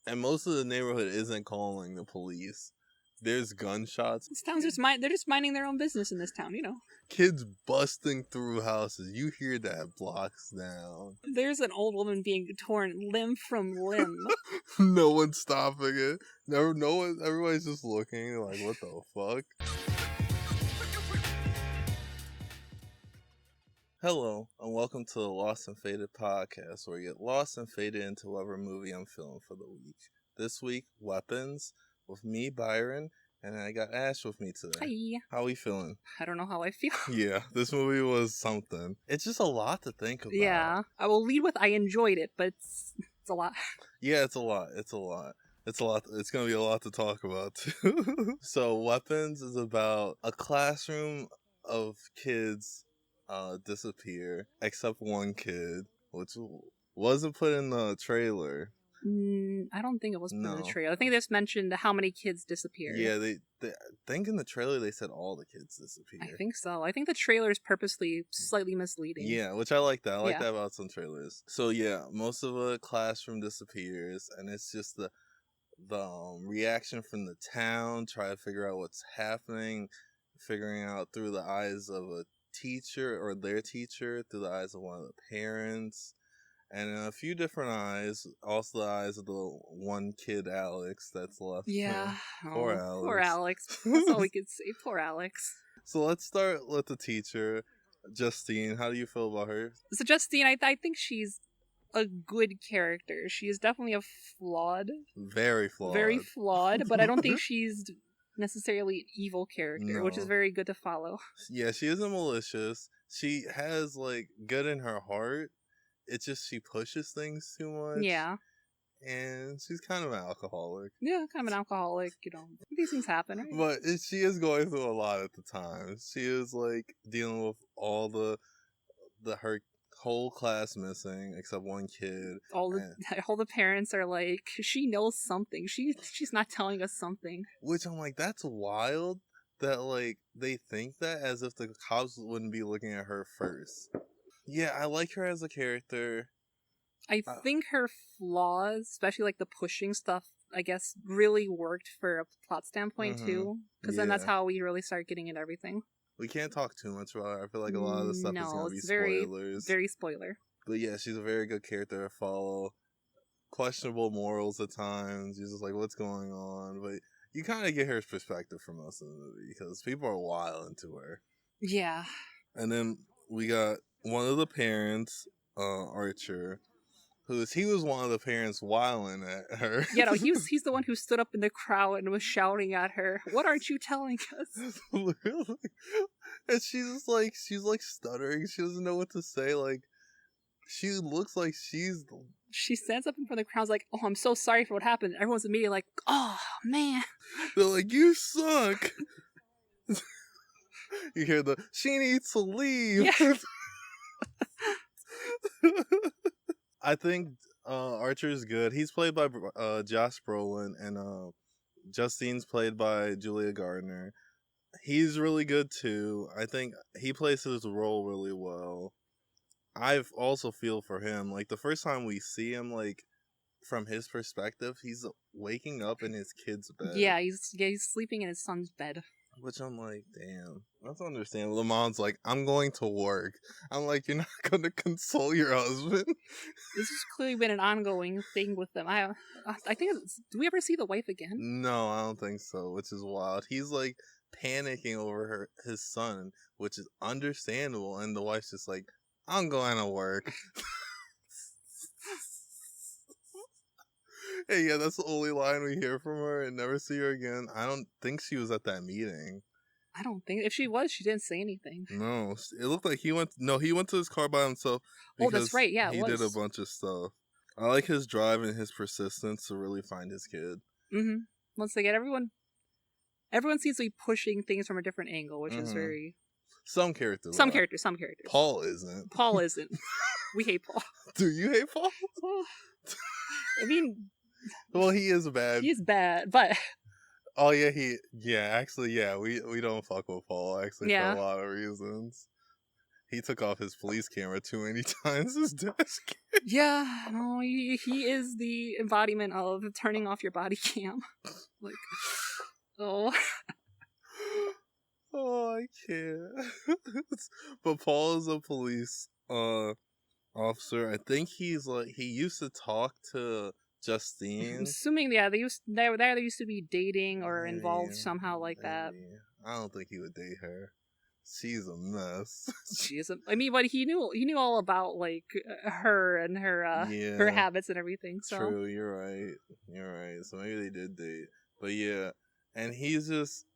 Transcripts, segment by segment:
And most of the neighborhood isn't calling the police. There's gunshots. This town's they're just minding their own business in this town, you know. Kids busting through houses. You hear that blocks down. There's an old woman being torn limb from limb. No one's stopping it. No one. Everybody's just looking like, what the fuck? Hello, and welcome to the Lost and Faded podcast, where you get lost and faded into whatever movie I'm feeling for the week. This week, Weapons, with me, Byron, and I got Ash with me today. Hi. How are we feeling? I don't know how I feel. Yeah, this movie was something. It's just a lot to think about. Yeah, I will lead with I enjoyed it, but it's a lot. Yeah, it's a lot. It's going to be a lot to talk about, too. So, Weapons is about a classroom of kids disappear, except one kid, which wasn't put in the trailer. I don't think it was put in the trailer. I think they just mentioned how many kids disappeared. Yeah, they I think in the trailer they said all the kids disappeared. I think so. I think the trailer is purposely slightly misleading. Yeah, which I like that. I like that about some trailers. So yeah, most of the classroom disappears, and it's just the reaction from the town, try to figure out what's happening, figuring out through the eyes of a teacher or their teacher, through the eyes of one of the parents, and in a few different eyes, also the eyes of the one kid, Alex, that's left. Yeah. Poor Alex. Poor Alex. That's all we could say. Poor Alex. So let's start with the teacher, Justine. How do you feel about her? So Justine, I think she's a good character. She is definitely Very flawed, but I don't think she's necessarily an evil character, which is very good to follow. Yeah, she isn't malicious. She has, like, good in her heart. It's just she pushes things too much. Yeah. And she's kind of an alcoholic. Yeah, kind of an alcoholic, you know. These things happen, right? But she is going through a lot at the time. She is, like, dealing with all her whole class missing except one kid. All the parents are like, she knows something. She's not telling us something. Which I'm like, that's wild that, like, they think that as if the cops wouldn't be looking at her first. Yeah, I like her as a character. I think her flaws, especially like the pushing stuff, I guess, really worked for a plot standpoint too. Because then that's how we really start getting into everything. We can't talk too much about her. I feel like a lot of the stuff is going to be spoilers. Very spoiler. But yeah, she's a very good character to follow. Questionable morals at times. You're just like, what's going on? But you kind of get her perspective from most of the movie because people are wild into her. Yeah. And then we got one of the parents, Archer, he was one of the parents wilding at her. Yeah, no, he's the one who stood up in the crowd and was shouting at her, "What aren't you telling us?" Literally. And she's like stuttering. She doesn't know what to say. Like, she looks like She stands up in front of the crowd, like, "Oh, I'm so sorry for what happened." Everyone's immediately like, "Oh, man." They're like, "You suck." You hear she needs to leave. Yeah. I think Archer is good. He's played by Josh Brolin, and Justine's played by Julia Gardner. He's really good too. I think he plays his role really well. I also feel for him. Like, the first time we see him, like, from his perspective, he's waking up in his kid's bed. Yeah, he's sleeping in his son's bed. Which I'm like, damn, that's understandable. The mom's like, I'm going to work. I'm like, you're not going to console your husband? This has clearly been an ongoing thing with them. I think, do we ever see the wife again? No, I don't think so, which is wild. He's like panicking over his son, which is understandable. And the wife's just like, I'm going to work. Hey, yeah, that's the only line we hear from her and never see her again. I don't think she was at that meeting. I don't think. If she was, she didn't say anything. No, it looked like he went to his car by himself. Oh, that's right. Yeah, he did a bunch of stuff. I like his drive and his persistence to really find his kid. Mm-hmm. Once again, everyone seems to be pushing things from a different angle, which is very... Some characters. Some characters. Paul isn't. We hate Paul. Do you hate Paul? I mean... Well, he is bad. He's bad, but... Oh, yeah, actually, we don't fuck with Paul, actually, for a lot of reasons. he took off his police camera too many times. His desk. Yeah, no, he is the embodiment of turning off your body cam. Like, oh. Oh, I can't. But Paul is a police officer. I think he used to talk to Justine. I'm assuming, yeah, they used to be dating or involved somehow like that. I don't think he would date her. She's a mess. She isn't. I mean, but he knew all about like her and her her habits and everything. So true, you're right. So maybe they did date. But yeah, and he's just.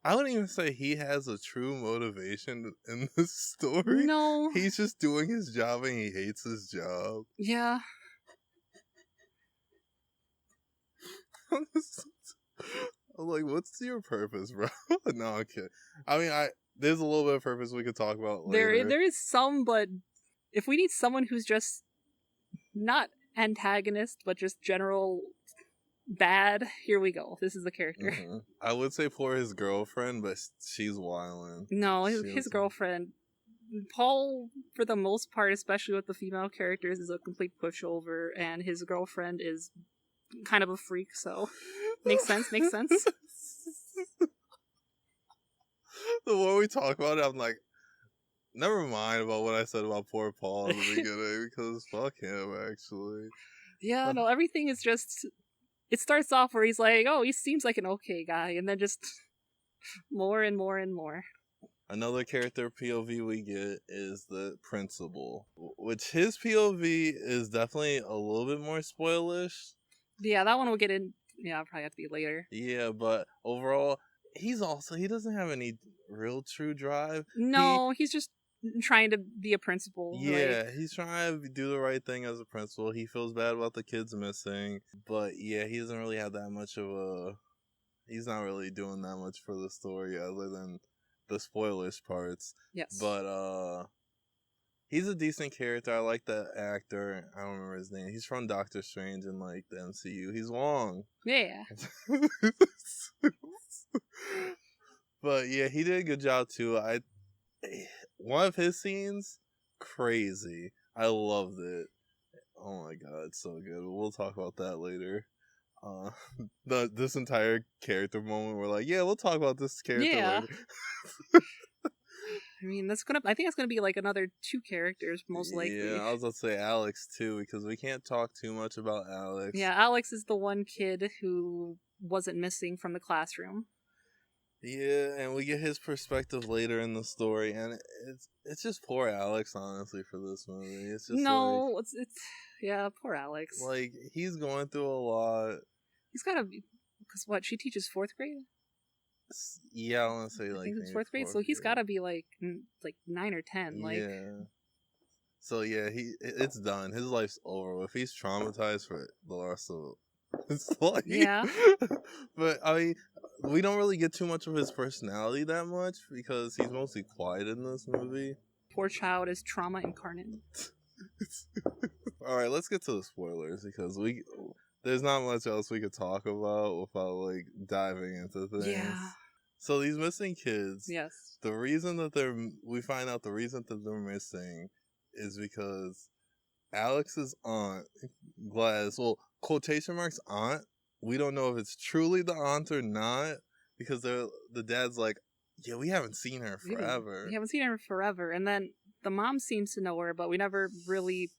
I wouldn't even say he has a true motivation in this story. No. He's just doing his job and he hates his job. Yeah. I'm like, what's your purpose, bro? No, I'm kidding. I mean, there's a little bit of purpose we could talk about later. There is some, but if we need someone who's just not antagonist, but just general bad, here we go. This is the character. Mm-hmm. I would say poor his girlfriend, but she's wildin'. No, his girlfriend. Paul, for the most part, especially with the female characters, is a complete pushover, and his girlfriend is kind of a freak, so makes sense. The more we talk about it, I'm like, never mind about what I said about poor Paul in the beginning, because fuck him, actually. Yeah, no, everything is just... It starts off where he's like, oh, he seems like an okay guy, and then just more and more and more. Another character POV we get is the principal, which his POV is definitely a little bit more spoilish. Yeah, that one we'll get in. Yeah, I'll probably have to be later. Yeah, but overall, he doesn't have any real true drive. No, he's just trying to be a principal. Yeah, he's trying to do the right thing as a principal. He feels bad about the kids missing, but yeah, he doesn't really have that much of a... He's not really doing that much for the story other than the spoilish parts. Yes. But he's a decent character. I like that actor. I don't remember his name. He's from Doctor Strange in like the MCU. He's Wong. Yeah. But yeah, he did a good job too. One of his scenes, crazy. I loved it. Oh my god, it's so good. We'll talk about that later. This entire character moment, we're like, yeah, we'll talk about this character later. I mean, I think that's gonna be like another 2 characters, most likely. Yeah, I was about to say Alex too, because we can't talk too much about Alex. Yeah, Alex is the one kid who wasn't missing from the classroom. Yeah, and we get his perspective later in the story, and it's just poor Alex, honestly, for this movie. It's just yeah, poor Alex. Like, he's going through a lot. He's gotta be, because what, she teaches 4th grade? Yeah, I want to say, like, I think it's 4th grade, so he's gotta be, like 9 or 10, like... Yeah. So, yeah, it's done. His life's over with. He's traumatized for the rest of his life. Yeah. But, I mean, we don't really get too much of his personality that much, because he's mostly quiet in this movie. Poor child is trauma incarnate. Alright, let's get to the spoilers, because there's not much else we could talk about without, like, diving into things. Yeah. So these missing kids, yes. We find out the reason that they're missing is because Alex's aunt, Gladys, well, quotation marks aunt, we don't know if it's truly the aunt or not, because the dad's like, yeah, we haven't seen her forever. We haven't seen her forever. And then the mom seems to know her, but we never really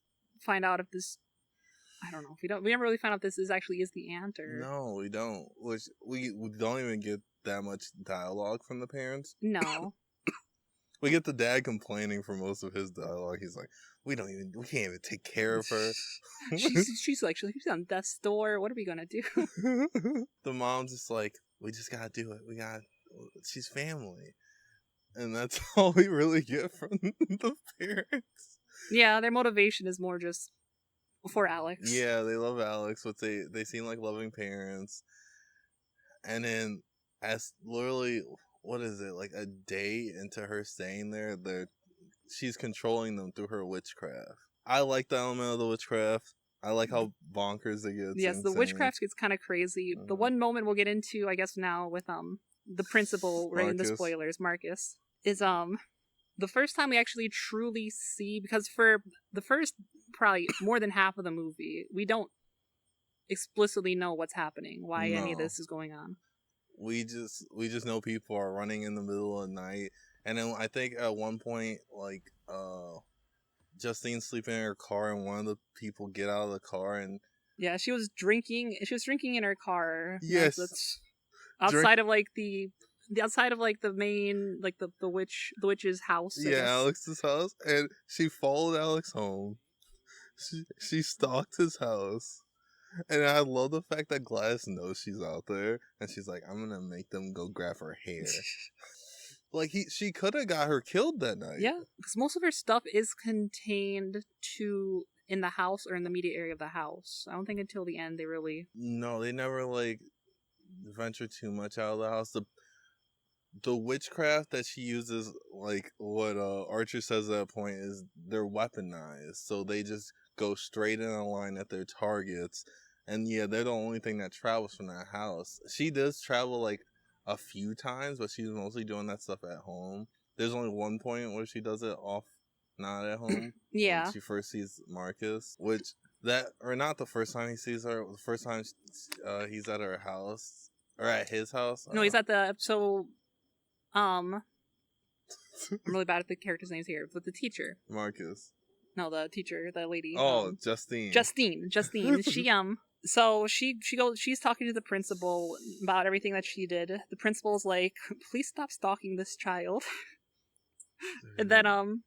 find out if this... I don't know. We never really find out if this actually is the aunt or... No, we don't. Which we don't even get that much dialogue from the parents. No. We get the dad complaining for most of his dialogue. He's like, we can't even take care of her. she's on death's door. What are we gonna do? The mom's just like, we just gotta do it. She's family. And that's all we really get from the parents. Yeah, their motivation is more just for Alex. Yeah, they love Alex, but they seem like loving parents. And then, as literally, what is it, like a day into her staying there, she's controlling them through her witchcraft. I like the element of the witchcraft. I like how bonkers it gets. Yes, the witchcraft gets kind of crazy. The one moment we'll get into, I guess now, with the principal, right in the spoilers, Marcus, is the first time we actually truly see, because for the first probably more than half of the movie, we don't explicitly know what's happening, why any of No. this is going on. We just know people are running in the middle of the night, and then I think at one point, like, Justine's sleeping in her car, and one of the people get out of the car, and yeah, she was drinking in her car. Yes. That's outside of like the outside of like the main, like the witch's house. I guess. Alex's house, and she followed Alex home. She stalked his house. And I love the fact that Gladys knows she's out there, and she's like, I'm gonna make them go grab her hair. Like, she could have got her killed that night. Yeah, because most of her stuff is contained in the house or in the immediate area of the house. I don't think until the end they really... No, they never, like, venture too much out of the house. The witchcraft that she uses, like, what Archer says at that point is they're weaponized, so they just go straight in a line at their targets. And yeah, they're the only thing that travels from that house. She does travel, like, a few times, but she's mostly doing that stuff at home. There's only one point where she does it off, not at home. Yeah. When she first sees Marcus, or not the first time he sees her, the first time he's at her house, or at his house. No, he's at the, I'm really bad at the characters' names here, but the teacher. Marcus. No, the teacher, the lady. Oh, Justine. Justine. She's talking to the principal about everything that she did. The principal's like, please stop stalking this child. And then,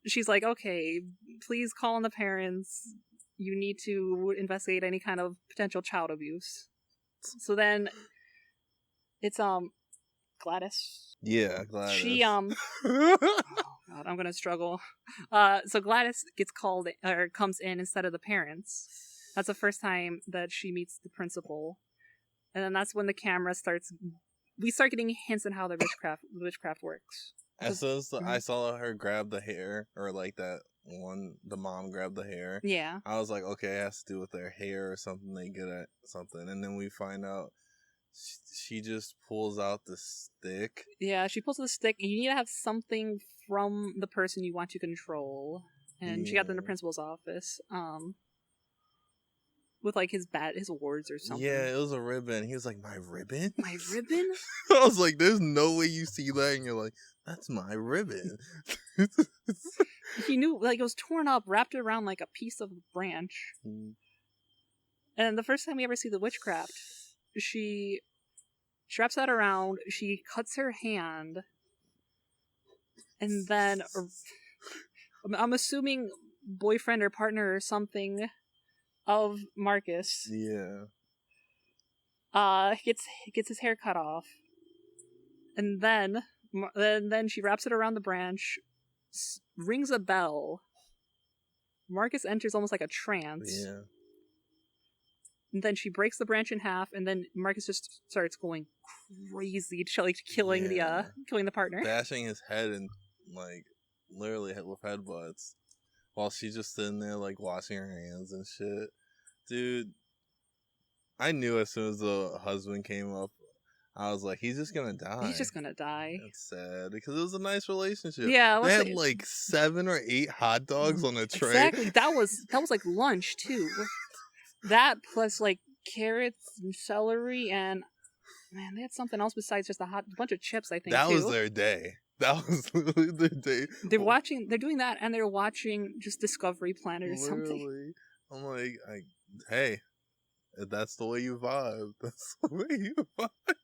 she's like, okay, please call on the parents. You need to investigate any kind of potential child abuse. So then, it's, Gladys. Yeah, Gladys. She, oh God, I'm gonna struggle. So Gladys gets called, or comes in instead of the parents. That's the first time that she meets the principal. And then that's when the camera we start getting hints on how the witchcraft works. As soon as I saw her grab the hair, or like that one, the mom grabbed the hair. Yeah. I was like, okay, it has to do with their hair or something. They get at something. And then we find out she just pulls out the stick. Yeah, she pulls out the stick, and you need to have something from the person you want to control. And she got them in the principal's office. With like his awards or something. Yeah, it was a ribbon. He was like, my ribbon? My ribbon? I was like, there's no way you see that, and you're like, that's my ribbon. He knew, like, it was torn up, wrapped around like a piece of branch. Mm. And the first time we ever see the witchcraft, she wraps that around, she cuts her hand, and then I'm assuming boyfriend or partner or something of Marcus, gets his hair cut off, and then she wraps it around the branch, rings a bell. Marcus enters almost like a trance. Yeah. And then she breaks the branch in half, and then Marcus just starts going crazy, like killing the partner, bashing his head and like literally with headbutts, while she's just sitting there like washing her hands and shit. Dude, I knew as soon as the husband came up, I was like, he's just gonna die. He's just gonna die. That's sad, because it was a nice relationship. Yeah, they had like 7 or 8 hot dogs on a tray. Exactly, that was like lunch too. That plus like carrots and celery, and man, they had something else besides just a bunch of chips, I think. That was their day. That was literally their day. They're doing that, and they're watching just Discovery Planet or something. I'm like, hey, if that's the way you vibe, that's the way you vibe.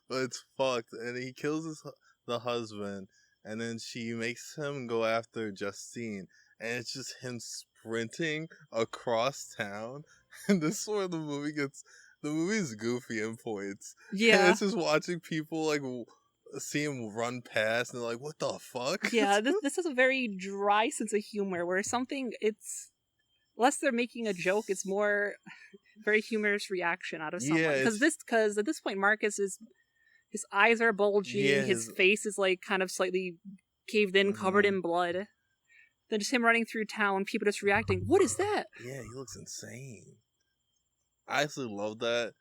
But it's fucked, and he kills the husband, and then she makes him go after Justine, and it's just him sprinting across town. And this is where the movie's goofy in points. Yeah, and it's just watching people like see him run past, and they're like, what the fuck? Yeah, this is a very dry sense of humor, where it's less they're making a joke, it's more very humorous reaction out of someone. Because at this point, Marcus his eyes are bulging, his face is like kind of slightly caved in, covered in blood. Then just him running through town, people just reacting, what is that? Yeah, he looks insane. I absolutely love that.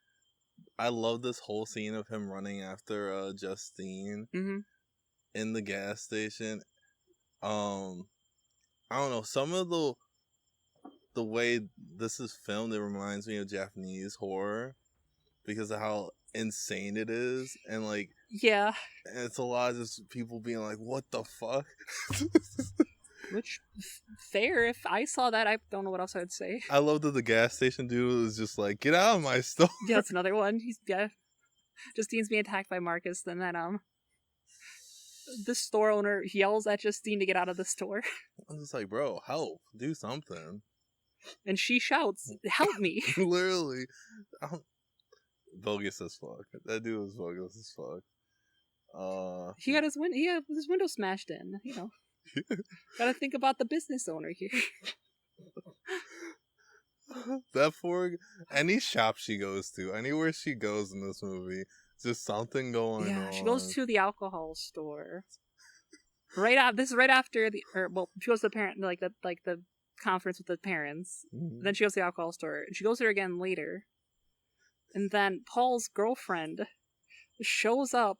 I love this whole scene of him running after Justine. Mm-hmm. in the gas station. I don't know, some of the way this is filmed, it reminds me of Japanese horror because of how insane it is, and like, yeah, it's a lot of just people being like, "What the fuck?" which fair. If I saw that, I don't know what else I'd say. I love that the gas station dude was just like, "Get out of my store." Yeah, that's another one. He's Justine's being attacked by Marcus, and then the store owner yells at Justine to get out of the store. I'm just like, bro, help, do something. And she shouts, "Help me!" Literally, bogus as fuck. That dude was bogus as fuck. He had his window smashed in. You know, gotta think about the business owner here. That for any shop she goes to, anywhere she goes in this movie, just something going on. She goes to the alcohol store. This is right after she goes to the parent like the conference with the parents. Mm-hmm. Then she goes to the alcohol store, and she goes there again later. And then Paul's girlfriend shows up,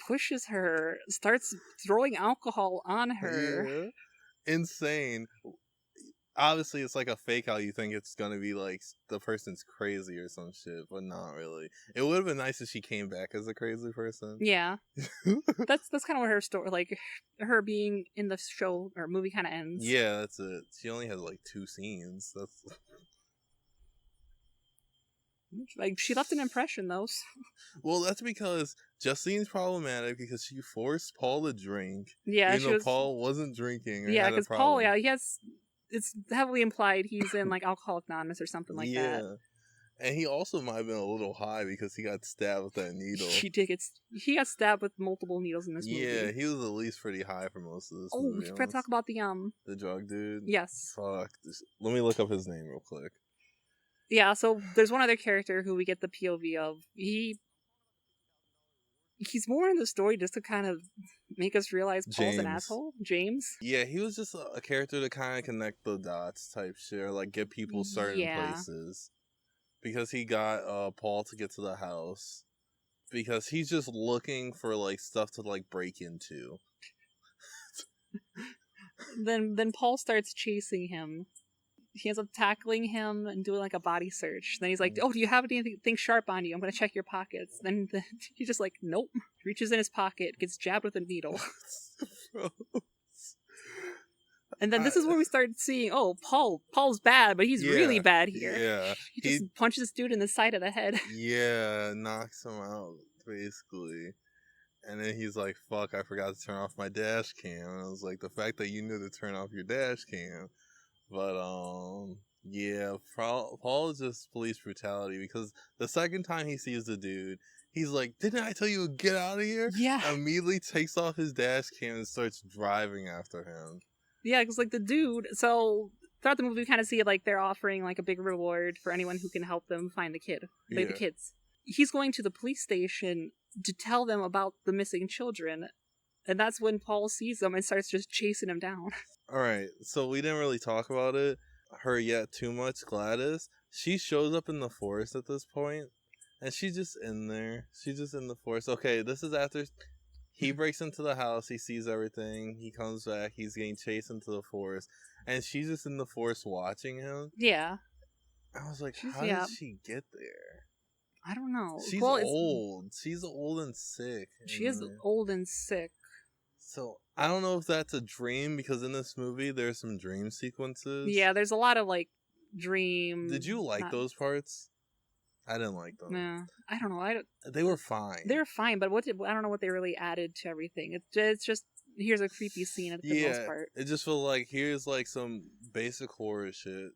pushes her, starts throwing alcohol on her. Yeah. Insane. Obviously, it's like a fake out. You think it's gonna be like the person's crazy or some shit, but not really. It would have been nice if she came back as a crazy person. Yeah, that's kind of what her story, like her being in the show or movie, kind of ends. Yeah, that's it. She only has like 2 scenes. That's like she left an impression, though. Well, that's because Justine's problematic because she forced Paul to drink. Yeah, even though Paul wasn't drinking. Yeah, because Paul, he has. It's heavily implied he's in like Alcoholics Anonymous or something like that. Yeah, and he also might have been a little high because he got stabbed with that needle. He got stabbed with multiple needles in this movie. Yeah, he was at least pretty high for most of this movie. Oh, we forgot to talk about the drug dude. Yes. Fuck. Let me look up his name real quick. Yeah, so there's one other character who we get the POV of. He's more in the story just to kind of make us realize Paul's an asshole. James. Yeah, he was just a character to kind of connect the dots type shit, or like get people certain places. Because he got Paul to get to the house. Because he's just looking for like stuff to like break into. Then Paul starts chasing him. He ends up tackling him and doing like a body search. Then he's like, "Oh, do you have anything sharp on you? I'm gonna check your pockets." Then he's just like, "Nope." Reaches in his pocket, gets jabbed with a needle. And then this is where we started seeing, oh, Paul's bad, but he's really bad here. Yeah. He just punches this dude in the side of the head. Yeah, knocks him out, basically. And then he's like, fuck, I forgot to turn off my dash cam. And I was like, the fact that you knew to turn off your dash cam. But, yeah, Paul is just police brutality because the second time he sees the dude, he's like, didn't I tell you to get out of here? Yeah. Immediately takes off his dash cam and starts driving after him. Yeah, because, like, the dude, so throughout the movie, we kind of see, like, they're offering, like, a big reward for anyone who can help them find the kid. Like, the kids. He's going to the police station to tell them about the missing children. And that's when Paul sees them and starts just chasing him down. Alright, so we didn't really talk about it. Her yet too much, Gladys. She shows up in the forest at this point. And she's just in there. She's just in the forest. Okay, this is after he breaks into the house. He sees everything. He comes back. He's getting chased into the forest. And she's just in the forest watching him. Yeah. I was like, how did she get there? I don't know. She's old. She's old and sick. She is old and sick. So, I don't know if that's a dream, because in this movie, there's some dream sequences. Yeah, there's a lot of, like, dream... Did you like those parts? I didn't like them. No, I don't know. They were fine. They were fine, but I don't know what they really added to everything. It's just, here's a creepy scene at the most part. It just felt like, here's, like, some basic horror shit,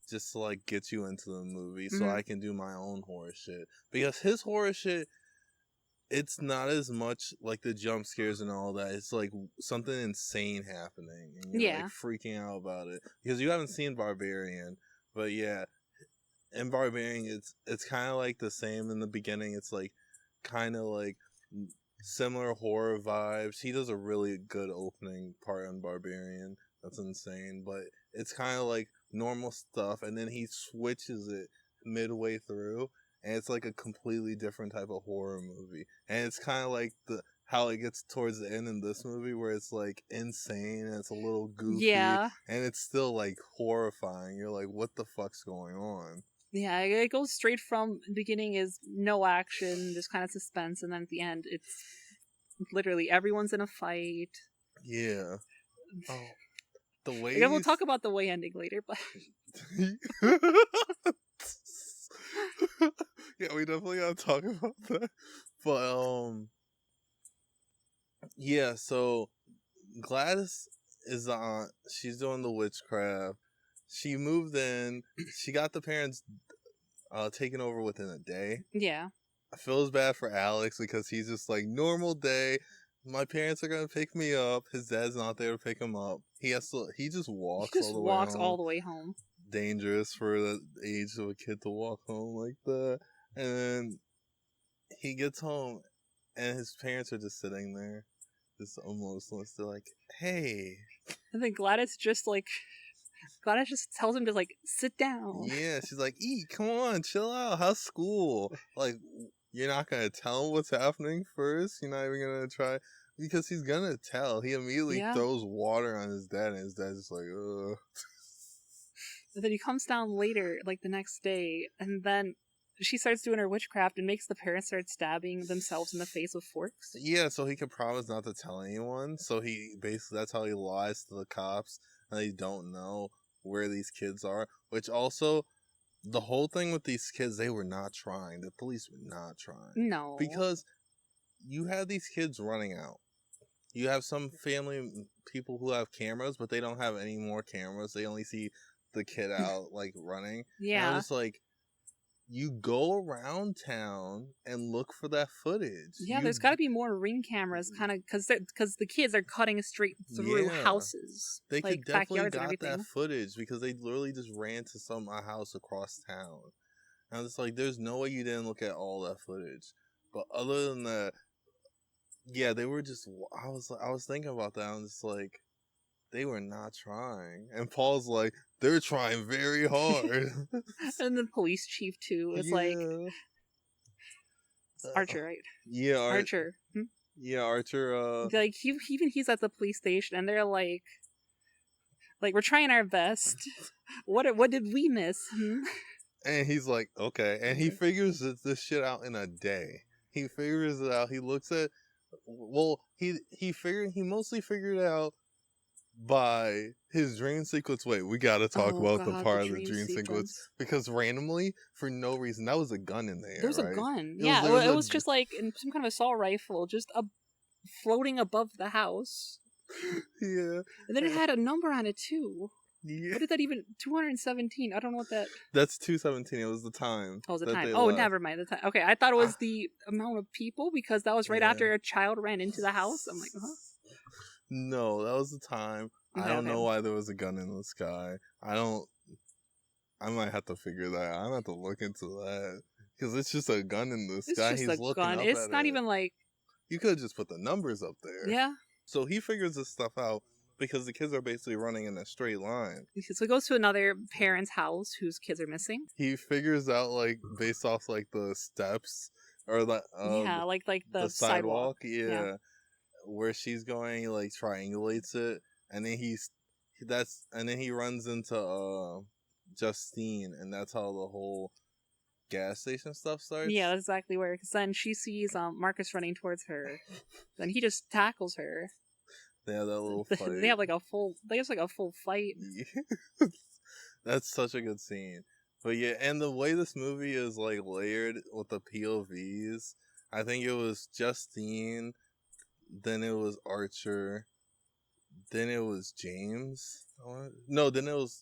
just to, like, get you into the movie, so I can do my own horror shit. Because his horror shit... It's not as much like the jump scares and all that. It's like something insane happening. And you're like freaking out about it. Because you haven't seen Barbarian. But yeah, in Barbarian, it's kind of like the same in the beginning. It's like kind of like similar horror vibes. He does a really good opening part on Barbarian. That's insane. But it's kind of like normal stuff. And then he switches it midway through. And it's like a completely different type of horror movie. And it's kind of like how it gets towards the end in this movie where it's like insane and it's a little goofy. Yeah. And it's still like horrifying. You're like, what the fuck's going on? Yeah, it goes straight from the beginning is no action, just kind of suspense, and then at the end it's literally everyone's in a fight. Yeah. Oh, the way Again, we'll talk about the way ending later, but yeah, we definitely gotta talk about that. But yeah. So Gladys is the aunt. She's doing the witchcraft. She moved in. She got the parents taken over within a day. yeah. I feel bad for Alex because he's just like, normal day. My parents are gonna pick me up. His dad's not there to pick him up. He just walks. He just walks all the way home. Dangerous for the age of a kid to walk home like that. And then he gets home, and his parents are just sitting there, just emotionless. They're like, "Hey." And then Gladys just tells him to like sit down. Yeah, she's like, come on, chill out. How's school? Like, you're not gonna tell him what's happening first. You're not even gonna try, because he's gonna tell. He immediately throws water on his dad, and his dad's just like, ugh. And then he comes down later, like the next day, and then she starts doing her witchcraft and makes the parents start stabbing themselves in the face with forks. Yeah, so he could promise not to tell anyone. So he basically, that's how he lies to the cops, and they don't know where these kids are. Which also, the whole thing with these kids, they were not trying. The police were not trying. No. Because you have these kids running out. You have some family people who have cameras, but they don't have any more cameras. They only see the kid out, like, running. Yeah. And I'm just like, you go around town and look for that footage. Yeah, there's got to be more ring cameras, kind of, because the kids are cutting straight through houses. They like, could definitely got that footage because they literally just ran to a house across town. And I'm just like, there's no way you didn't look at all that footage. But other than that, yeah, they were just. I was thinking about that. I'm just like, they were not trying. And Paul's like, they're trying very hard. And the police chief too is like, Archer, right? Yeah, Archer. Yeah, Archer. Like he's at the police station, and they're like we're trying our best. What did we miss? And he's like, okay, and he figures this shit out in a day. He figures it out. He looks at, he mostly figured it out by his dream sequence. Wait, we gotta talk about the part of the dream sequence because randomly, for no reason, that was a gun in there. There was right? a gun. It was just like in some kind of assault rifle, just floating above the house. Yeah. And then it had a number on it too. Yeah. What did that even? 217. I don't know what that. That's 217. It was the time. Oh, it was the time. Oh, never mind. The time. Okay, I thought it was the amount of people because that was right after a child ran into the house. I'm like, huh? No, that was the time. I don't know why there was a gun in the sky. I might have to figure that out. I'm gonna have to look into that. Because it's just a gun in the sky. It's just a gun. It's not even like... You could have just put the numbers up there. Yeah. So he figures this stuff out because the kids are basically running in a straight line. So he goes to another parent's house whose kids are missing. He figures out, like, based off, like, the steps or the... yeah, like the sidewalk. Yeah. Where she's going, he like triangulates it, and then he runs into Justine, and that's how the whole gas station stuff starts. Yeah, that's exactly where. Because then she sees Marcus running towards her, then he just tackles her. They have that little fight. They have like a full fight. Yeah. That's such a good scene. But yeah, and the way this movie is like layered with the POVs, I think it was Justine. Then it was Archer. Then it was James. No, then it was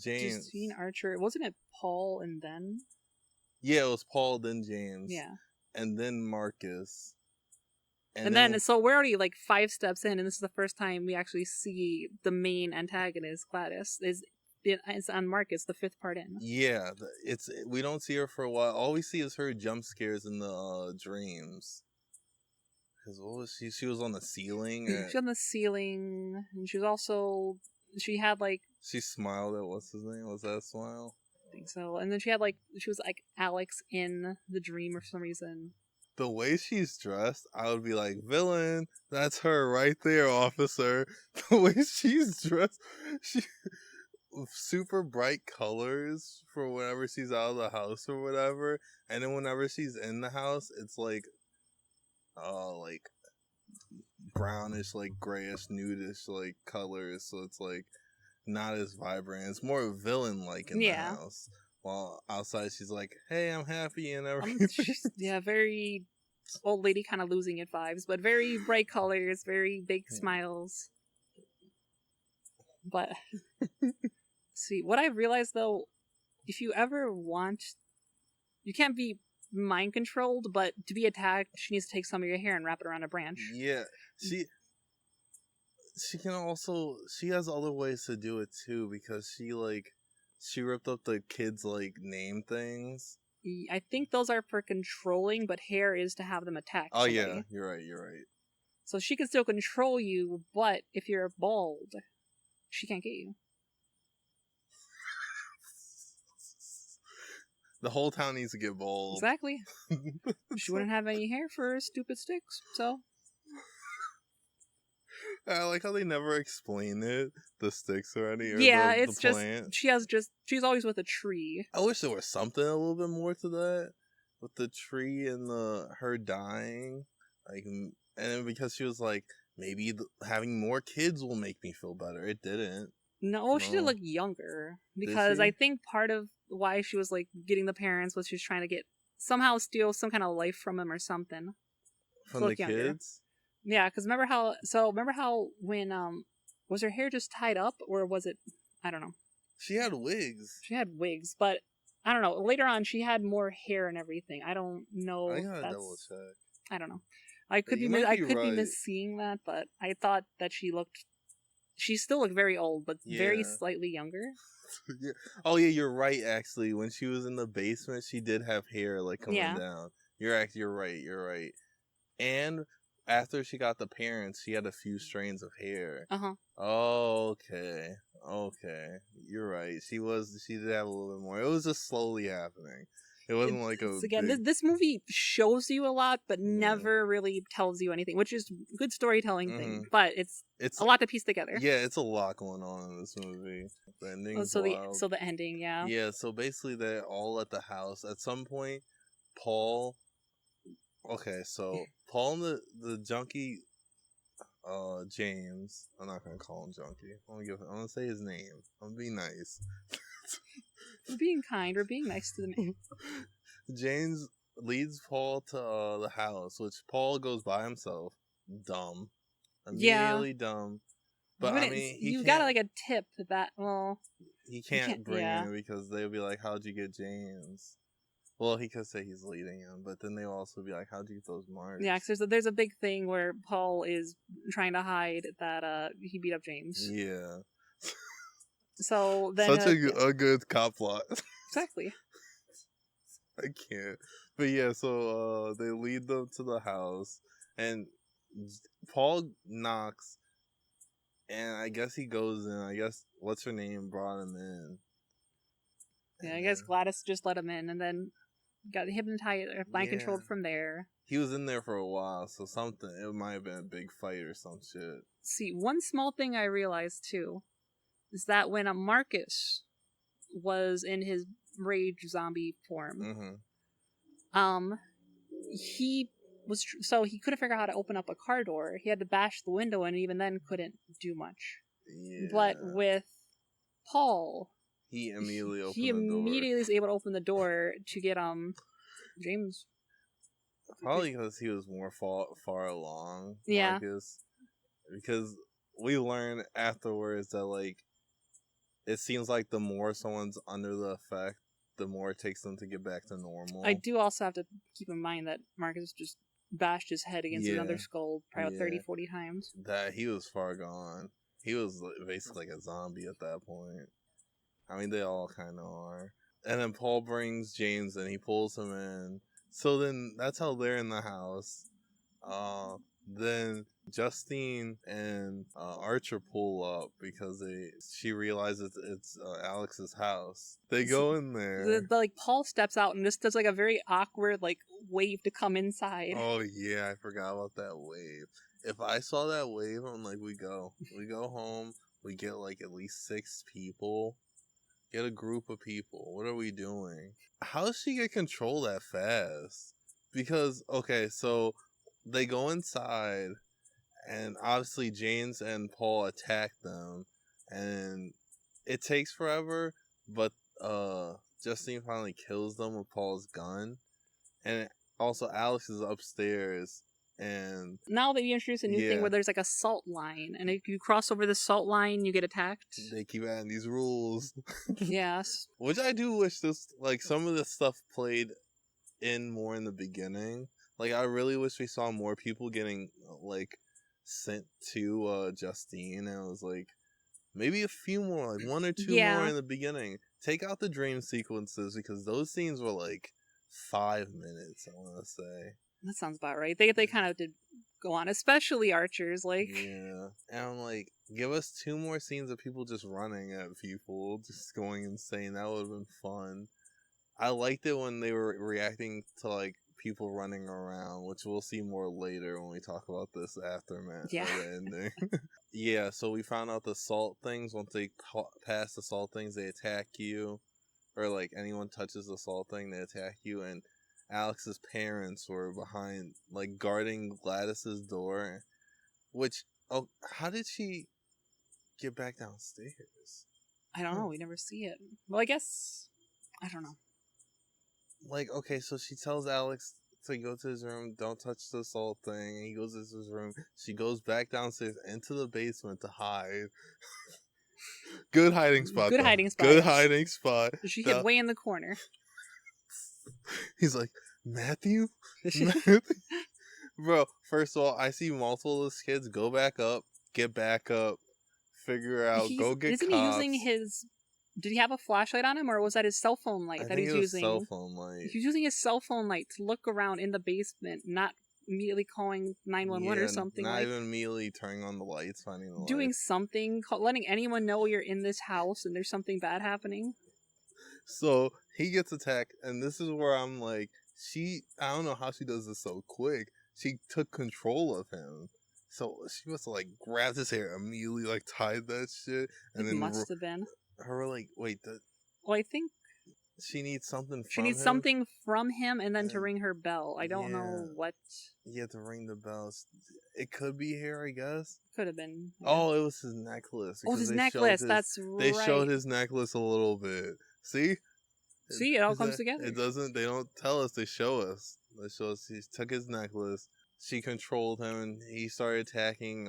James. Justine, Archer. Wasn't it Paul and then? Yeah, it was Paul, then James. Yeah. And then Marcus. And then so we're already like 5 steps in, and this is the first time we actually see the main antagonist, Gladys. It's on Marcus, the 5th part in. Yeah, we don't see her for a while. All we see is her jump scares in the dreams. Because what was she? She was on the ceiling. She was on the ceiling, and she was also... She had like... She smiled at what's his name? Was that a smile? I think so. And then she was like Alex in the dream for some reason. the way she's dressed, I would be like, villain, that's her right there, officer. The way she's dressed, she super bright colors for whenever she's out of the house or whatever, and then whenever she's in the house, it's like brownish, like grayish, nudish, like colors. So it's like not as vibrant. It's more villain like in the house. While outside, she's like, "Hey, I'm happy," and everything. Very old lady kind of losing it vibes, but very bright colors, very big smiles. But see, what I've realized though, if you ever want, you can't be mind controlled, but to be attacked, she needs to take some of your hair and wrap it around a branch. Yeah, she can also, she has other ways to do it too, because she ripped up the kids' like name things. I think those are for controlling, but hair is to have them attack. Oh yeah, you're right. So she can still control you, but if you're bald, she can't get you. The whole town needs to get bald. Exactly. She wouldn't have any hair for stupid sticks, so. I like how they never explain it, the sticks or any. Or it's the plant. She's always with a tree. I wish there was something a little bit more to that, with the tree and her dying, like, and then because she was like, maybe having more kids will make me feel better. It didn't. No, she did look younger, because I think part of why she was like getting the parents was she was trying to somehow steal some kind of life from him or something. From the kids? Yeah, because remember how when was her hair just tied up, or was it, I don't know. She had wigs. But I don't know. Later on, she had more hair and everything. I don't know. I gotta double check. I don't know. I could be misseeing that, but I thought that she still looked very old, but very slightly younger. Yeah. Oh yeah, you're right. Actually, when she was in the basement, she did have hair like coming down. You're right. And after she got the parents, she had a few strands of hair. Oh, okay. You're right. She did have a little bit more. It was just slowly happening. It wasn't like a again. This movie shows you a lot, but never really tells you anything, which is good storytelling thing. But it's a lot to piece together. Yeah, it's a lot going on in this movie. The ending's wild. So the ending, yeah. Yeah, so basically they're all at the house. At some point, Paul. Okay, so Paul and the junkie, James. I'm not gonna call him junkie. I'm gonna say his name. I'm gonna be nice. We're being kind. We're being nice to the man. James leads Paul to the house, which Paul goes by himself. Dumb. Immediately dumb. But I mean, you got like a tip that he can't bring him because they'll be like, "How'd you get James?" Well, he could say he's leading him, but then they'll also be like, "How'd you get those marks?" Yeah, because there's a big thing where Paul is trying to hide that he beat up James. Yeah. So then such a good cop plot. Exactly. I can't. But yeah, so they lead them to the house, and Paul knocks, and I guess he goes in. I guess what's her name brought him in. Yeah, I guess Gladys just let him in, and then got hypnotized or mind controlled from there. He was in there for a while, so it might have been a big fight or some shit. See, one small thing I realized too is that when Marcus was in his rage zombie form, he couldn't figure out how to open up a car door. He had to bash the window, and even then couldn't do much. Yeah. But with Paul, he immediately is able to open the door to get James. Probably because he was more far along. Marcus. Because we learned afterwards that like it seems like the more someone's under the effect, the more it takes them to get back to normal. I do also have to keep in mind that Marcus just bashed his head against another skull probably 30-40 times. That he was far gone. He was basically like a zombie at that point. I mean, they all kind of are. And then Paul brings James and he pulls him in. So then that's how they're in the house. Then Justine and Archer pull up because she realizes it's Alex's house. They go in there. Like Paul steps out and just does like a very awkward like wave to come inside. Oh yeah, I forgot about that wave. If I saw that wave, I'm like, we go home. We get like at least 6 people. Get a group of people. What are we doing? How does she get control that fast? Because, okay, so they go inside, and obviously James and Paul attack them, and it takes forever, but Justine finally kills them with Paul's gun. And also Alex is upstairs, and now they introduce a new thing where there's like a salt line, and if you cross over the salt line, you get attacked. They keep adding these rules. Yes. Which I do wish this, like, some of this stuff played in more in the beginning. Like, I really wish we saw more people getting, like, sent to Justine, and it was like, maybe a few more, like 1 or 2 more in the beginning. Take out the dream sequences, because those scenes were like 5 minutes, I want to say. That sounds about right. They kind of did go on, especially Archers, like. Yeah. And I'm like, give us 2 more scenes of people just running at people, just going insane. That would have been fun. I liked it when they were reacting to, like, people running around, which we'll see more later when we talk about this aftermath of the ending. Yeah, so we found out the salt things. Once they pass the salt things, they attack you. Or, like, anyone touches the salt thing, they attack you. And Alex's parents were behind, like, guarding Gladys's door. Which, how did she get back downstairs? I don't know. We never see it. Well, I guess, I don't know. Like, okay, so she tells Alex to go to his room, don't touch the salt thing. He goes to his room. She goes back downstairs into the basement to hide. Good hiding spot. Good hiding spot. Good hiding spot. She hid way in the corner. He's like, Matthew? Matthew? Bro, first of all, I see multiple of those kids go back up, get back up, figure out, go get isn't cops. He using his... Did he have a flashlight on him, or was that his cell phone light that he's using? Cell phone light. He's using his cell phone light to look around in the basement, not immediately calling 911 or something. Not even immediately turning on the lights, finding the doing lights. Something, letting anyone know you're in this house and there's something bad happening. So he gets attacked, and this is where I'm like, I don't know how she does this so quick. She took control of him. So she must have, like, grabbed his hair, immediately, like, tied that shit. And then must have been. Her, like, wait, well, I think she needs something from him. She needs something from him and then to ring her bell. I don't know what. Yeah, to ring the bells. It could be hair, I guess. Could have been. Yeah. Oh, it was his necklace. Oh, his necklace. That's right. They showed his necklace a little bit. See? See, it all comes together. It doesn't. They don't tell us. They show us. They show us. He took his necklace. She controlled him, and he started attacking.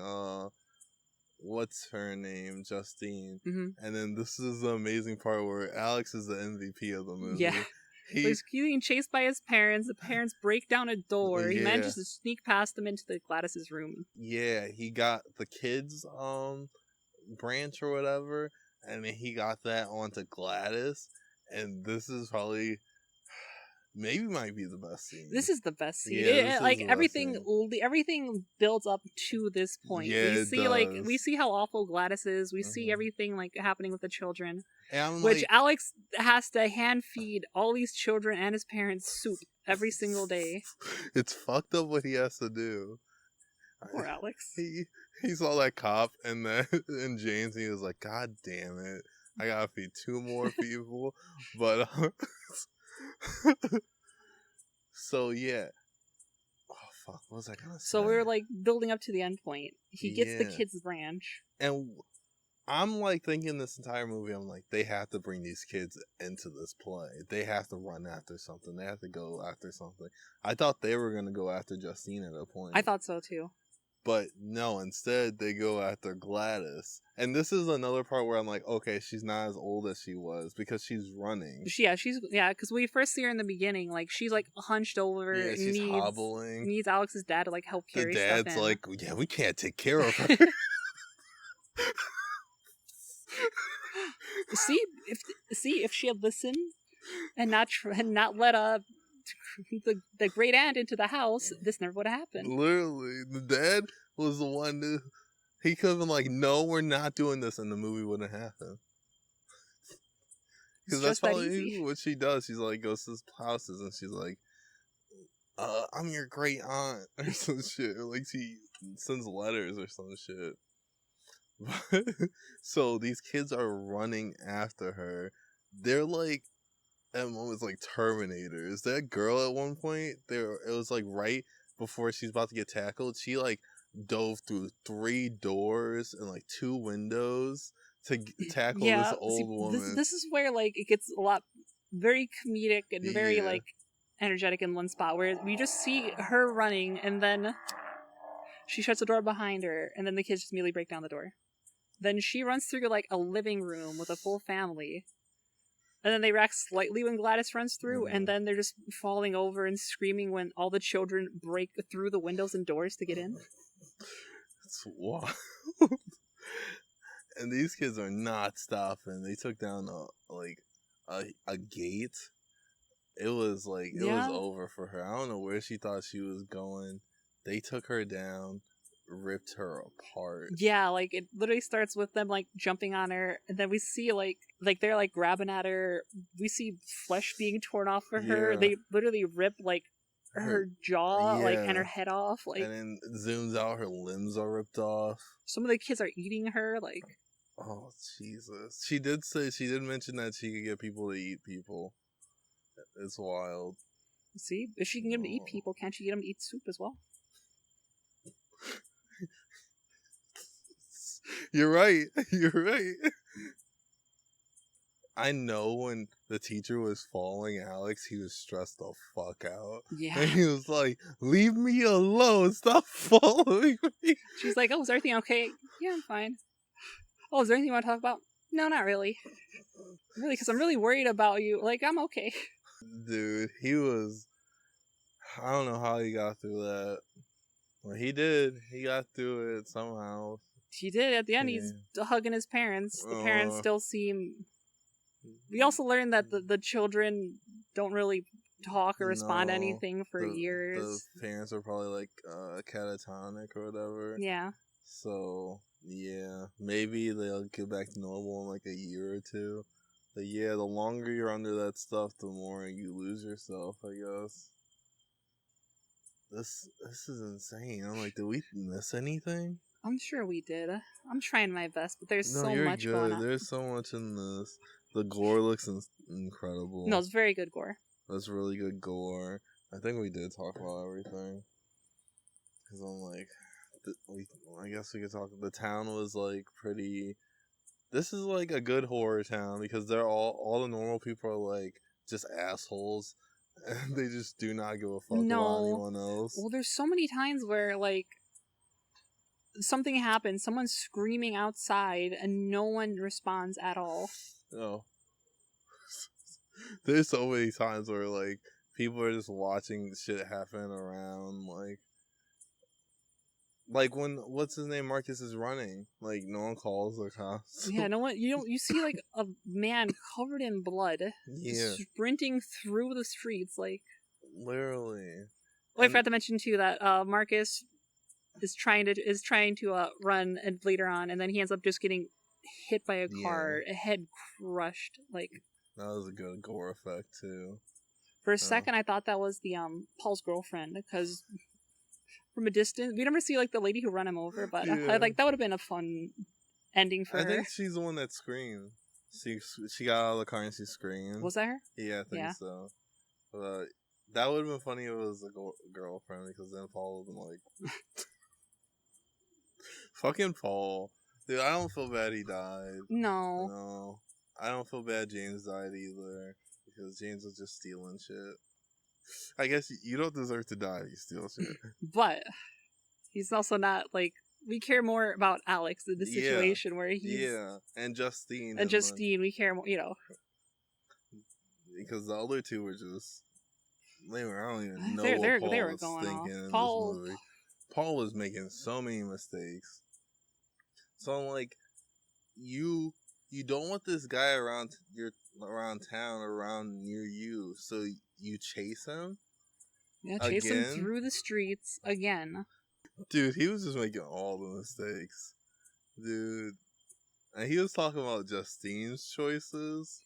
What's her name? Justine. Mm-hmm. And then this is the amazing part where Alex is the MVP of the movie. Yeah. He's getting chased by his parents. The parents break down a door. He manages to sneak past them into the Gladys's room. Yeah, he got the kids' branch or whatever, and then he got that onto Gladys. And this is probably maybe might be the best scene. This is the best scene. Yeah, like everything builds up to this point. Yeah, we see how awful Gladys is. We see everything like happening with the children. And which Alex has to hand feed all these children and his parents soup every single day. It's fucked up what he has to do. Poor Alex. He saw that cop and James, and he was like, God damn it. I gotta feed 2 more people. But so yeah. Oh fuck, what was I gonna say? So we're like building up to the end point. He gets the kids' branch. And I'm like thinking this entire movie, I'm like, they have to bring these kids into this play. They have to run after something. They have to go after something. I thought they were gonna go after Justine at a point. I thought so too. But no, instead they go after Gladys. And this is another part where I'm like, okay, she's not as old as she was because she's running. Because we first see her in the beginning, like she's like hunched over. Yeah, she's hobbling. Needs Alex's dad to like help carry stuff in. The dad's like, yeah, we can't take care of her. See if she had listened and not let the great aunt into the house, this never would have happened. Literally, the dad was the one who he could have been like, "No, we're not doing this," and the movie wouldn't have happened. Because that's probably what she does. She's like goes to his houses and she's like, "I'm your great aunt" or some shit. Or like she sends letters or some shit. So these kids are running after her. They're like at moments like Terminators. That girl at one point, it was like right before she's about to get tackled. She like dove through 3 doors and like 2 windows to tackle this old woman. This is where like it gets a lot very comedic and very like energetic in one spot where we just see her running and then she shuts the door behind her and then the kids just immediately break down the door. Then she runs through like a living room with a full family. And then they react slightly when Gladys runs through, and then they're just falling over and screaming when all the children break through the windows and doors to get in. It's wild. And these kids are not stopping. They took down a gate. It was like it was over for her. I don't know where she thought she was going. They took her down, ripped her apart. Yeah, like it literally starts with them like jumping on her, and then we see like they're like grabbing at her. We see flesh being torn off of her. They literally rip like her jaw like and her head off. Like, and then zooms out, her limbs are ripped off. Some of the kids are eating her. Like, oh Jesus! She did mention that she could get people to eat people. It's wild. See, if she can get them to eat people, can't she get them to eat soup as well? You're right. You're right. I know when the teacher was following Alex, he was stressed the fuck out. Yeah. And he was like, "Leave me alone. Stop following me." She's like, "Oh, is everything okay?" "Yeah, I'm fine." "Oh, is there anything you want to talk about?" "No, not really." "Really? Because I'm really worried about you." Like, I'm okay. Dude, he was... I don't know how he got through that. Well, he did. He got through it somehow. He did. At the end, he's hugging his parents. The parents still seem... We also learned that the children don't really talk or respond to anything for years. The parents are probably like catatonic or whatever. Yeah. So, yeah. Maybe they'll get back to normal in like a year or 2. But yeah, the longer you're under that stuff, the more you lose yourself, I guess. This is insane. I'm like, did we miss anything? I'm sure we did. I'm trying my best, but there's so much going on. There's so much in this. The gore looks incredible. No, it's very good gore. That's really good gore. I think we did talk about everything. Because I'm like, I guess we could talk. The town was like pretty... This is like a good horror town because they're all the normal people are like just assholes. And they just do not give a fuck about anyone else. Well, there's so many times where like something happens, someone's screaming outside, and no one responds at all. Oh. There's so many times where like people are just watching shit happen around, like when what's his name, Marcus is running, like no one calls the cops. Yeah, no one. You see like a man covered in blood, sprinting through the streets, like literally. Oh, I forgot to mention too that Marcus is trying to run and later on, and then he ends up just getting hit by a car, head crushed. Like that was a good gore effect too. For a second, I thought that was the Paul's girlfriend because from a distance, we never see like the lady who ran him over, but I like that would have been a fun ending for her. I think she's the one that screamed. She got out of the car and she screamed. Was that her? Yeah, I think so. But that would have been funny if it was a girlfriend, because then Paul would have been like, fucking Paul. Dude, I don't feel bad he died. No. I don't feel bad James died either, because James was just stealing shit. I guess you don't deserve to die if you steal shit. But he's also not, like, we care more about Alex in this situation where he's... Yeah, and Justine. And Justine, we care more, you know. Because the other two were just... I don't even know what Paul was thinking in this movie. Paul was making so many mistakes. So I'm like, you don't want this guy around town, around near you. So you chase him. Yeah, chase him through the streets again. Dude, he was just making all the mistakes. Dude. And he was talking about Justine's choices.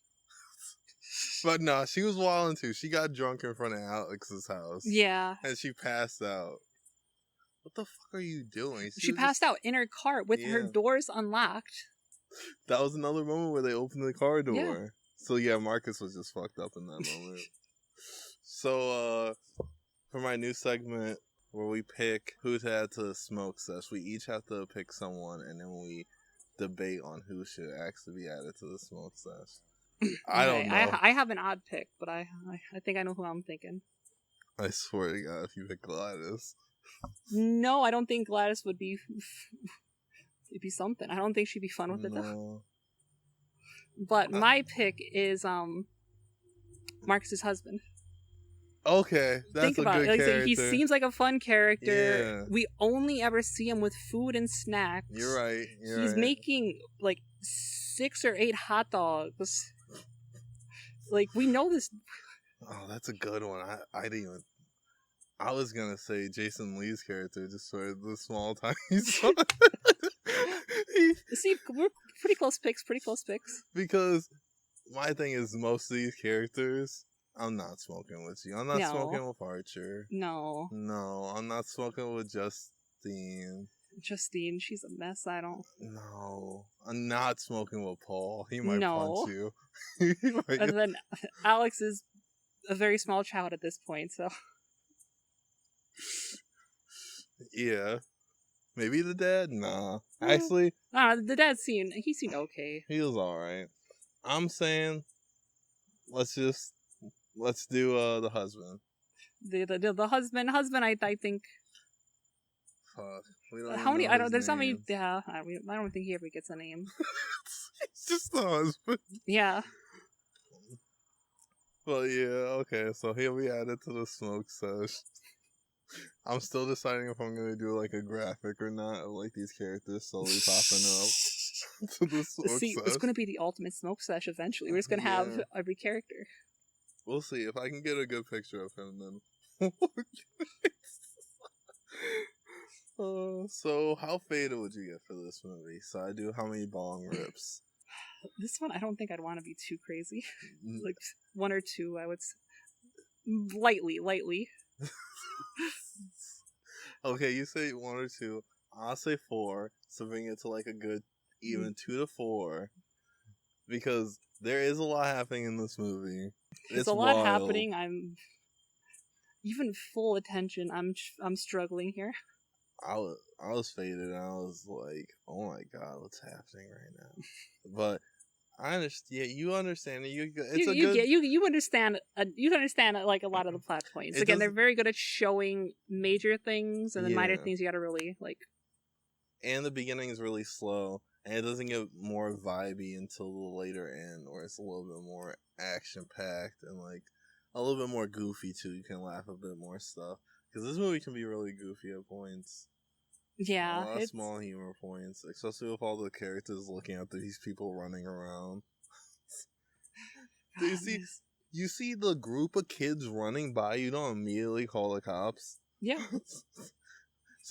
But no, she was wilding too. She got drunk in front of Alex's house. Yeah. And she passed out. What the fuck are you doing? She passed out in her car with her doors unlocked. That was another moment where they opened the car door. Yeah. So yeah, Marcus was just fucked up in that moment. So for my new segment where we pick who to add to the smoke sesh, we each have to pick someone and then we debate on who should actually be added to the smoke sesh. I don't know. I have an odd pick, but I think I know who I'm thinking. I swear to God, if you pick Gladys. No, I don't think Gladys would be... It'd be something. I don't think she'd be fun with it, though. But my pick is Marcus's husband. Okay, that's Think about a good character. He seems like a fun character. Yeah. We only ever see him with food and snacks. You're right. He's making, like, 6 or 8 hot dogs. Like, we know this... Oh, that's a good one. I didn't even... I was gonna say Jason Lee's character just for the small tiny son. See, we're pretty close picks. Because my thing is, most of these characters, I'm not smoking with you. I'm not smoking with Archer. No, I'm not smoking with Justine. She's a mess. No, I'm not smoking with Paul. He might punch you. And then Alex is a very small child at this point, so. Yeah. Maybe the dad? Nah. Actually... the dad seemed okay. He was alright. I'm saying, let's do the husband. The husband, I think... Fuck. We don't How many... there's not many... Yeah, I don't think he ever gets a name. It's just the husband. Yeah. Well, yeah, okay, so he'll be added to the smoke sesh. I'm still deciding if I'm gonna do like a graphic or not of like these characters slowly popping up to the smoke sesh. It's gonna be the ultimate smoke sesh eventually. We're just gonna have every character. We'll see if I can get a good picture of him then. So how faded would you get for this movie? So I do how many bong rips? This one, I don't think I'd want to be too crazy. Like 1 or 2, I would say. Lightly. Okay, you say 1 or 2. I'll say 4. So bring it to like a good even 2 to 4. Because there is a lot happening in this movie. It's a lot happening. I'm even full attention. I'm struggling here. I was faded and I was like, oh my god, what's happening right now? But I understand. Yeah, you understand it. You understand. You understand like a lot of the plot points. Again, they're very good at showing major things, and then minor things you gotta really like. And the beginning is really slow, and it doesn't get more vibey until the later end, where it's a little bit more action packed and like a little bit more goofy too. You can laugh a bit more stuff because this movie can be really goofy at points. Yeah, a lot of small humor points, especially with all the characters looking at these people running around. Do you see the group of kids running by? You don't immediately call the cops. Yeah,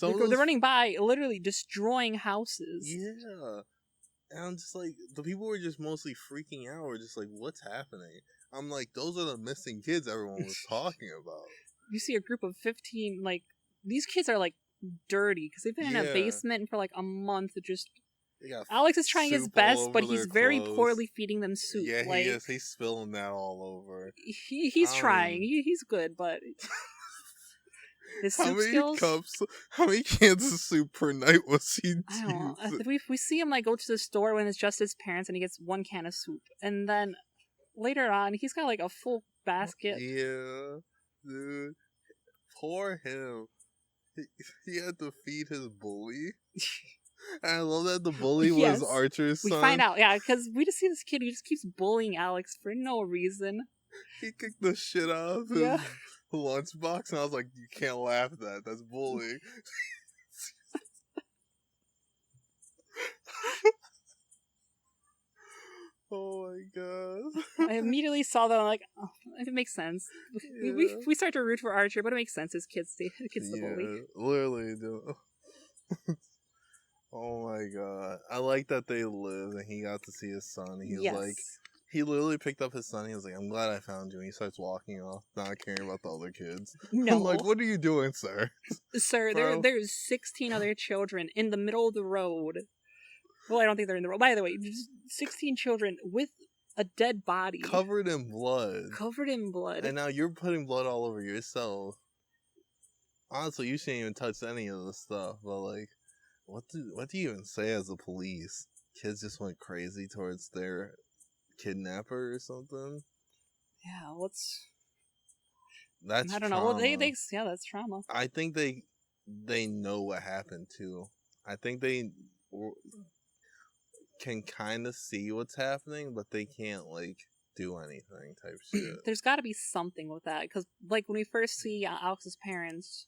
they're running by, literally destroying houses. Yeah, and I'm just like, the people were just mostly freaking out. We're just like, what's happening? I'm like, those are the missing kids everyone was talking about. You see a group of 15, like these kids are like dirty because they've been in a basement for like a month. Alex is trying his best, but he's very poorly feeding them soup. Yeah, he is. He's spilling that all over. He's trying. He's good, but his soup skills. How many cans of soup per night was he? I don't know. We see him like go to the store when it's just his parents, and he gets 1 can of soup, and then later on he's got like a full basket. Yeah, dude, poor him. He had to feed his bully. And I love that the bully was Archer's son. We find out, because we just see this kid who just keeps bullying Alex for no reason. He kicked the shit out of his lunchbox, and I was like, you can't laugh at that. That's bullying. Oh my god. I immediately saw that. I'm like, oh, it makes sense. Yeah. We start to root for Archer, but it makes sense. His kids the bully. Literally. Oh my god. I like that they lived and he got to see his son. He was like, he literally picked up his son. He was like, I'm glad I found you. And he starts walking off, not caring about the other kids. No. I'm like, what are you doing, sir? Sir, there's 16 other children in the middle of the road. Well, I don't think they're in the road. By the way, 16 children with a dead body. Covered in blood. And now you're putting blood all over yourself. Honestly, you shouldn't even touch any of this stuff. But, like, what do you even say as the police? Kids just went crazy towards their kidnapper or something? Yeah, That's I don't trauma. know. Well, yeah, that's trauma. I think they know what happened, too. I think they can kind of see what's happening, but they can't, like, do anything type shit. There's got to be something with that, because, like, when we first see Alex's parents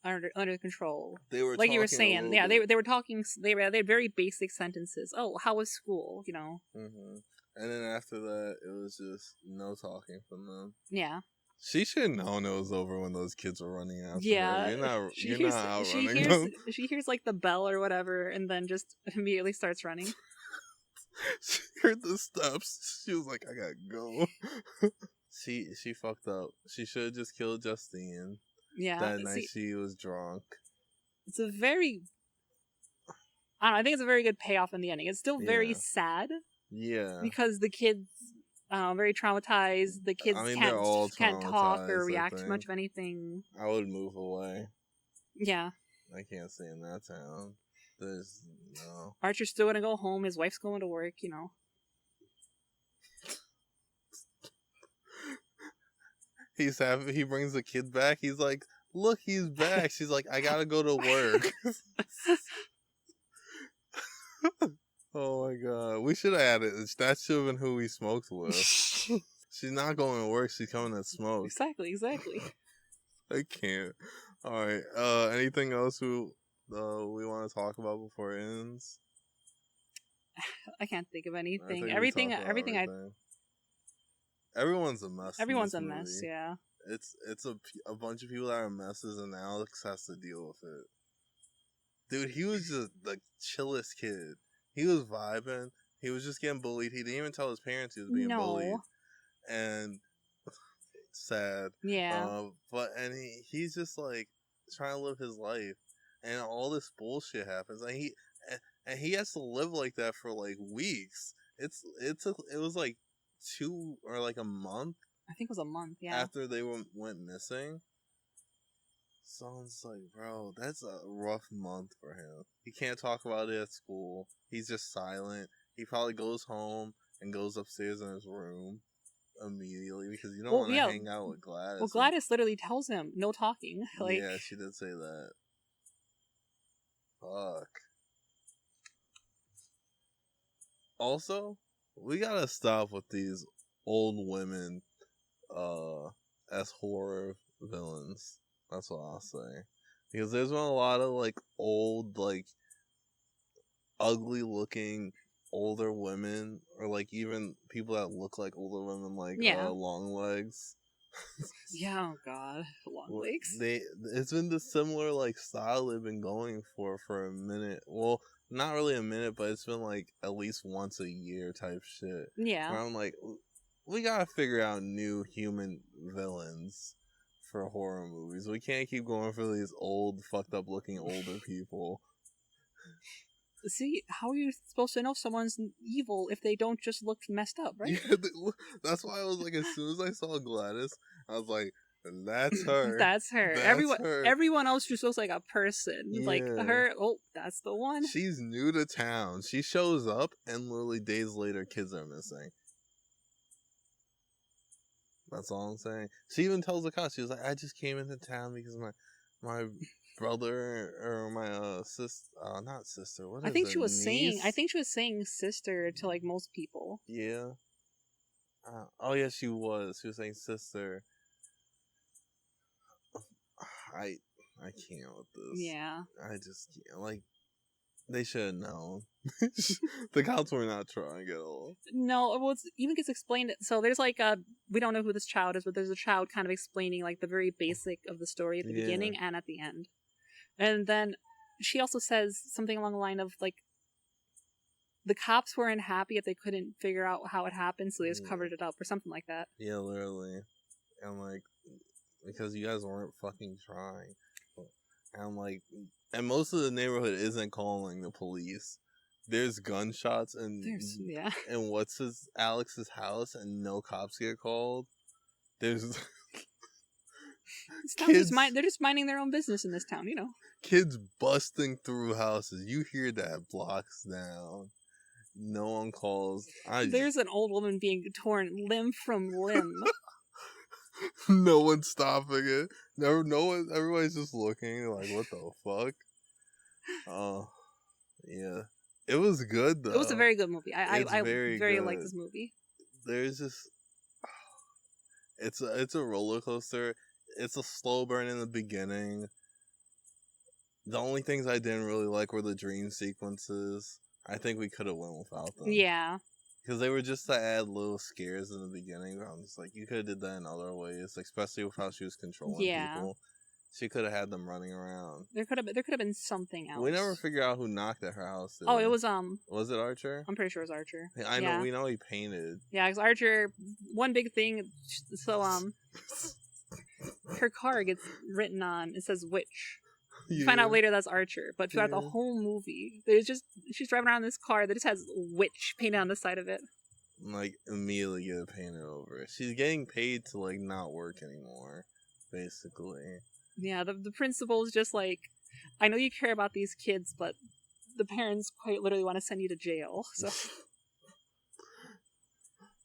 under control, they were like you were saying, yeah, they were talking. They had very basic sentences. Oh, how was school? You know. Mm-hmm. And then after that, it was just no talking from them. Yeah. She should have known it was over when those kids were running after her. You're not outrunning them. She hears like the bell or whatever, and then just immediately starts running. She heard the steps. She was like, I gotta go. She fucked up. She should have just killed Justine. Yeah. That night she was drunk. It's a very... I don't know, I think it's a very good payoff in the ending. It's still very sad. Yeah. Because the kids... very traumatized. The kids can't talk or react to much of anything. I would move away. Yeah. I can't stay in that town. There's no. Archer's still gonna go home. His wife's going to work, you know. He's happy. He brings the kid back. He's like, look, he's back. She's like, I gotta go to work. Oh my god. We should have added. That should have been who we smoked with. She's not going to work. She's coming to smoke. Exactly. I can't. Alright. Anything else we want to talk about before it ends? I can't think of anything. Everything. Everyone's a mess. Everyone's a mess, yeah. It's a bunch of people that are messes, and Alex has to deal with it. Dude, he was just the chillest kid. He was vibing. He was just getting bullied. He didn't even tell his parents he was being bullied. And sad. Yeah. He's just like trying to live his life, and all this bullshit happens, and he has to live like that for like weeks. It was like 2 or like a month. I think it was a month. Yeah. After they went missing. Someone's like, bro, that's a rough month for him. He can't talk about it at school. He's just silent. He probably goes home and goes upstairs in his room immediately because you don't want to hang out with Gladys. Well, Gladys literally tells him, no talking. Like, yeah, she did say that. Fuck. Also, we gotta stop with these old women as horror villains. That's what I'll say. Because there's been a lot of, like, old, like, ugly-looking older women, or, like, even people that look like older women, like, long legs. Yeah, oh god. Long legs. It's been the similar, like, style they've been going for a minute. Well, not really a minute, but it's been, like, at least once a year type shit. Yeah. Where I'm like, we gotta figure out new human villains for horror movies. We can't keep going for these old, fucked up looking older people. See, how are you supposed to know someone's evil if they don't just look messed up, right? Yeah, that's why I was like, as soon as I saw Gladys, I was like, that's her. That's her. Everyone else just looks like a person. Yeah. Like her, oh, that's the one. She's new to town. She shows up and literally days later kids are missing. That's all I'm saying. She even tells the cops, she was like, I just came into town because my brother or my sister, not sister. What is it? I think she was saying sister to like most people. Yeah. Oh yeah, she was. She was saying sister. I can't with this. Yeah. I just can't. Like, They should have known. The cops were not trying at all. No, well, it even gets explained. So there's like we don't know who this child is, but there's a child kind of explaining like the very basic of the story at the beginning and at the end. And then she also says something along the line of like, the cops weren't happy if they couldn't figure out how it happened, so they just covered it up or something like that. Yeah, literally. And like, because you guys weren't fucking trying. And like, and most of the neighborhood isn't calling the police. There's gunshots and and Alex's house, and no cops get called. There's kids. They're just minding their own business in this town, you know. Kids busting through houses. You hear that blocks down. No one calls. There's an old woman being torn limb from limb. No one's stopping it. No one. Everybody's just looking like, what the fuck? Oh, yeah. It was good though. It was a very good movie. I very like this movie. There's just, it's a roller coaster. It's a slow burn in the beginning. The only things I didn't really like were the dream sequences. I think we could have went without them. Yeah. Because they were just to add little scares in the beginning. I'm just like, you could have did that in other ways, especially with how she was controlling people. She could have had them running around. There could have been something else. We never figured out who knocked at her house. Oh, it was Was it Archer? I'm pretty sure it was Archer. I know. We know he painted. Yeah, because Archer. One big thing. So her car gets written on. It says witch. Yeah. You find out later that's Archer, but throughout the whole movie, she's driving around in this car that just has witch painted on the side of it. Like, immediately get it painted over it. She's getting paid to like not work anymore, basically. Yeah, the principal is just like, I know you care about these kids, but the parents quite literally want to send you to jail. So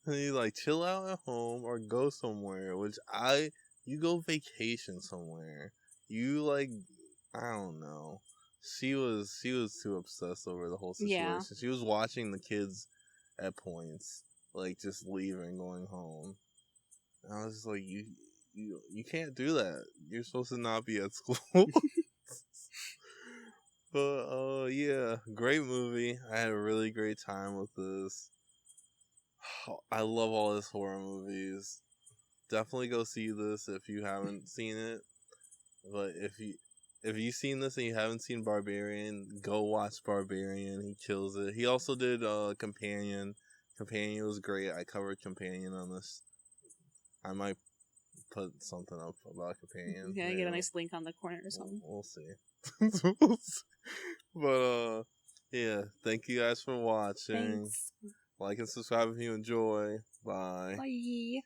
and you like chill out at home or go somewhere. You go vacation somewhere. You like. I don't know. She was too obsessed over the whole situation. Yeah. She was watching the kids at points, like just leaving, going home. And I was just like, you can't do that. You're supposed to not be at school. But yeah, great movie. I had a really great time with this. I love all his horror movies. Definitely go see this if you haven't seen it. But if you've seen this and you haven't seen Barbarian, go watch Barbarian. He kills it. He also did Companion. Companion was great. I covered Companion on this. I might put something up about Companion. Yeah, get a nice link on the corner or something. We'll see. But yeah, thank you guys for watching. Thanks. Like and subscribe if you enjoy. Bye. Bye.